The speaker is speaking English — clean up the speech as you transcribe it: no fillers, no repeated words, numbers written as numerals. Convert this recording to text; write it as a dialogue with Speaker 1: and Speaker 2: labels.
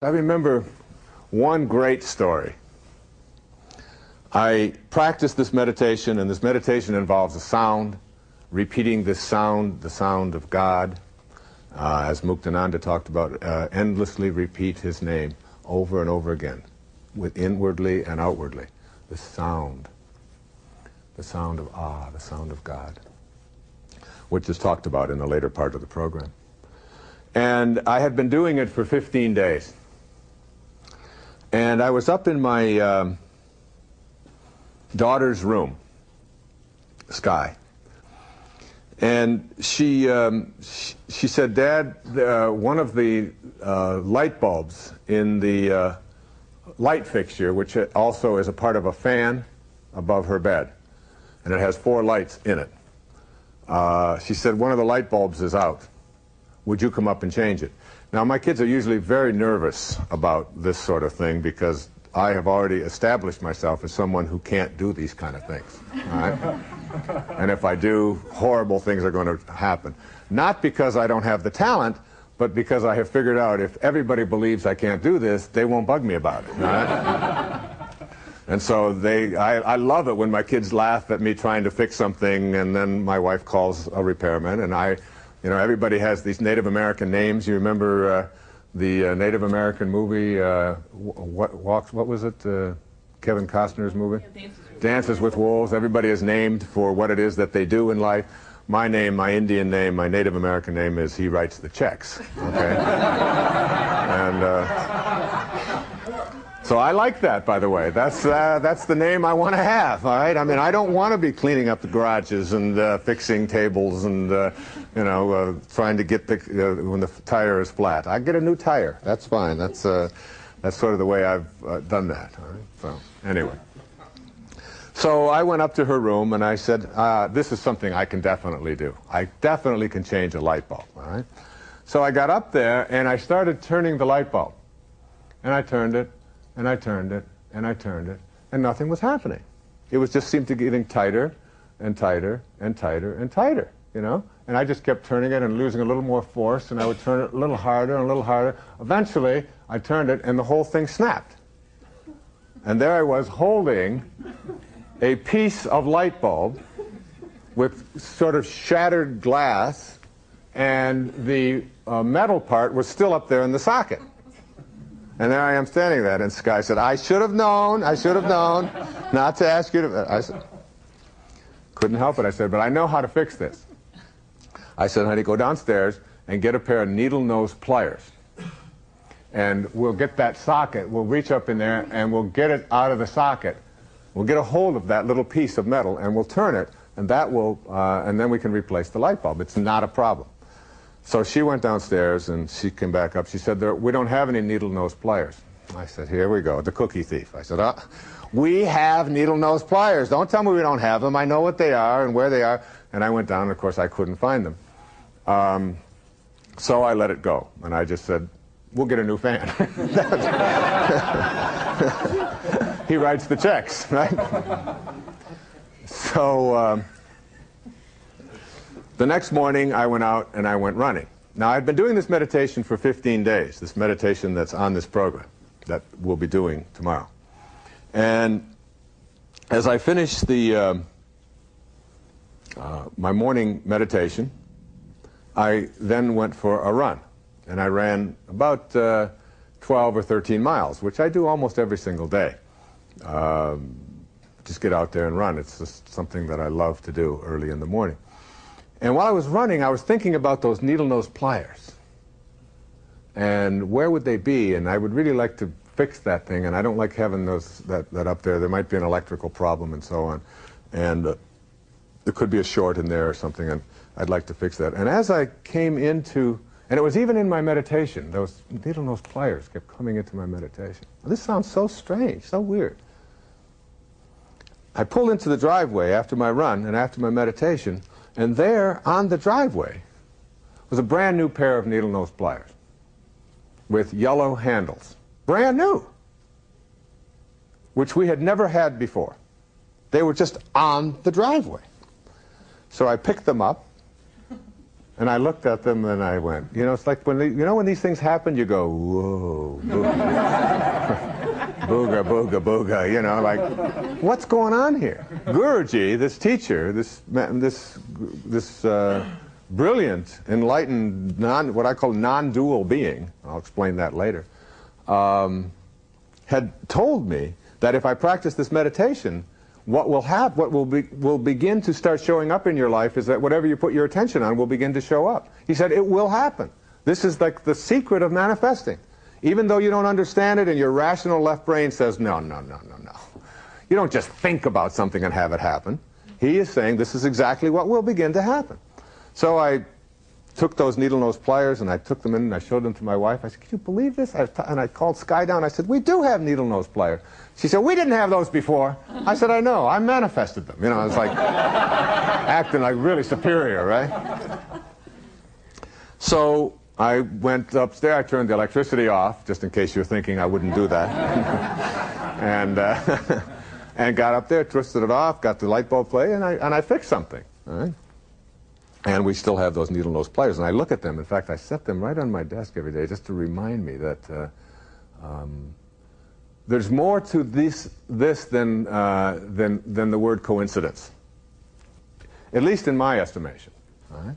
Speaker 1: I remember one great story. I practiced this meditation, and this meditation involves a sound, repeating this sound, the sound of God, as Muktananda talked about, endlessly repeat his name over and over again, with inwardly and outwardly. The sound of Ah, the sound of God, which is talked about in the later part of the program. And I had been doing it for 15 days. And I was up in my daughter's room, Sky, and she said, "Dad, one of the light bulbs in the light fixture, which also is a part of a fan above her bed, and it has 4 lights in it. She said, one of the light bulbs is out. Would you come up and change it?" Now, my kids are usually very nervous about this sort of thing because I have already established myself as someone who can't do these kind of things. All right? And if I do, horrible things are going to happen. Not because I don't have the talent, but because I have figured out if everybody believes I can't do this, they won't bug me about it. All right? And so I love it when my kids laugh at me trying to fix something, and then my wife calls a repairman, and everybody has these Native American names. You remember the Native American movie, what was it? Kevin Costner's movie? Yeah, Dances with Wolves. Everybody is named for what it is that they do in life. My name, my Indian name, my Native American name is He Writes the Checks. Okay? And so I like that, by the way. That's the name I want to have, all right? I mean, I don't want to be cleaning up the garages and fixing tables and, trying to get when the tire is flat. I get a new tire. That's fine. That's sort of the way I've done that, all right? So, anyway. So I went up to her room and I said, this is something I can definitely do. I definitely can change a light bulb, all right? So I got up there and I started turning the light bulb. And I turned it, and I turned it, and I turned it, and nothing was happening. It was just seemed to be getting tighter and tighter and tighter and tighter, And I just kept turning it and losing a little more force, and I would turn it a little harder and a little harder. Eventually, I turned it, and the whole thing snapped. And there I was holding a piece of light bulb with sort of shattered glass, and the metal part was still up there in the socket. And there I am standing there, and Sky said, I should have known not to ask you to... I said, couldn't help it. I said, but I know how to fix this. I said, honey, go downstairs and get a pair of needle-nose pliers. And we'll get that socket, we'll reach up in there, and we'll get it out of the socket. We'll get a hold of that little piece of metal, and we'll turn it, and that will, and then we can replace the light bulb. It's not a problem. So she went downstairs, and she came back up. She said, we don't have any needle-nose pliers. I said, here we go, the cookie thief. I said, we have needle-nose pliers. Don't tell me we don't have them. I know what they are and where they are. And I went down, and of course, I couldn't find them. So I let it go, and I just said, we'll get a new fan. He writes the checks, right? So the next morning, I went out and I went running. Now, I'd been doing this meditation for 15 days, this meditation that's on this program that we'll be doing tomorrow. And as I finished my morning meditation, I then went for a run. And I ran about 12 or 13 miles, which I do almost every single day. Just get out there and run. It's just something that I love to do early in the morning. And while I was running, I was thinking about those needle-nose pliers. And where would they be? And I would really like to fix that thing, and I don't like having that up there. There might be an electrical problem and so on. And there could be a short in there or something, and I'd like to fix that. And as I came into, and it was even in my meditation, those needle-nose pliers kept coming into my meditation. This sounds so strange, so weird. I pulled into the driveway after my run and after my meditation, and there on the driveway was a brand new pair of needle-nose pliers with yellow handles. Brand new, which we had never had before. They were just on the driveway. So I picked them up, and I looked at them, and I went, it's like when when these things happen, you go, whoa, boom. booga, booga, booga, you know, like, what's going on here? Guruji, this teacher, this brilliant, enlightened, what I call non-dual being, I'll explain that later, had told me that if I practice this meditation, what will begin to start showing up in your life is that whatever you put your attention on will begin to show up. He said it will happen. This is like the secret of manifesting. Even though you don't understand it and your rational left brain says, no, no, no, no, no. You don't just think about something and have it happen. He is saying this is exactly what will begin to happen. So I took those needle-nose pliers and I took them in and I showed them to my wife. I said, can you believe this? And I called Sky down. I said, we do have needle-nose pliers. She said, we didn't have those before. I said, I know. I manifested them. You know, I was like acting like really superior, right? So I went upstairs. I turned the electricity off, just in case you're thinking I wouldn't do that. and got up there, twisted it off, got the light bulb play, and I fixed something. All right? And we still have those needle-nose pliers. And I look at them. In fact, I set them right on my desk every day just to remind me that there's more to this than the word coincidence, at least in my estimation. All right?